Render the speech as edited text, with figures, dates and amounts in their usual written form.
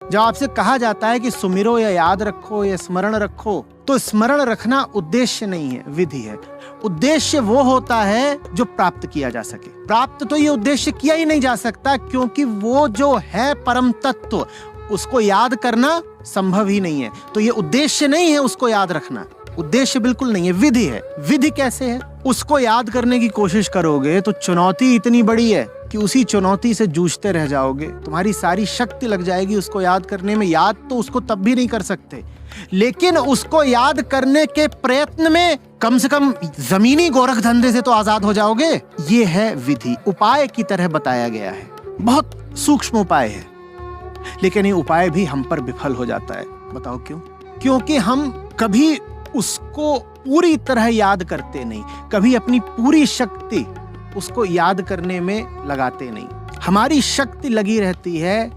जब आपसे कहा जाता है कि सुमिरो या याद रखो या स्मरण रखो, तो स्मरण रखना उद्देश्य नहीं है, विधि है। उद्देश्य वो होता है जो प्राप्त किया जा सके। प्राप्त तो ये उद्देश्य किया ही नहीं जा सकता, क्योंकि वो जो है परम तत्व, उसको याद करना संभव ही नहीं है। तो ये उद्देश्य नहीं है उसको याद रखना, उद्देश्य बिल्कुल नहीं है, विधि है। विधि कैसे है? उसको याद करने की कोशिश करोगे तो चुनौती इतनी बड़ी है कि उसी चुनौती से जूझते रह जाओगे। तुम्हारी सारी शक्ति लग जाएगी उसको याद करने में। याद तो उसको तब भी नहीं कर सकते, लेकिन उसको याद करने के प्रयत्न में कम से कम जमीनी गोरख धंधे से तो आजाद हो जाओगे। ये है विधि, उपाय की तरह बताया गया है, बहुत सूक्ष्म उपाय है, लेकिन ये उपाय भी हम पर विफल हो जाता है। बताओ क्यों? क्योंकि हम कभी उसको पूरी तरह याद करते नहीं, कभी अपनी पूरी शक्ति उसको याद करने में लगाते नहीं। हमारी शक्ति लगी रहती है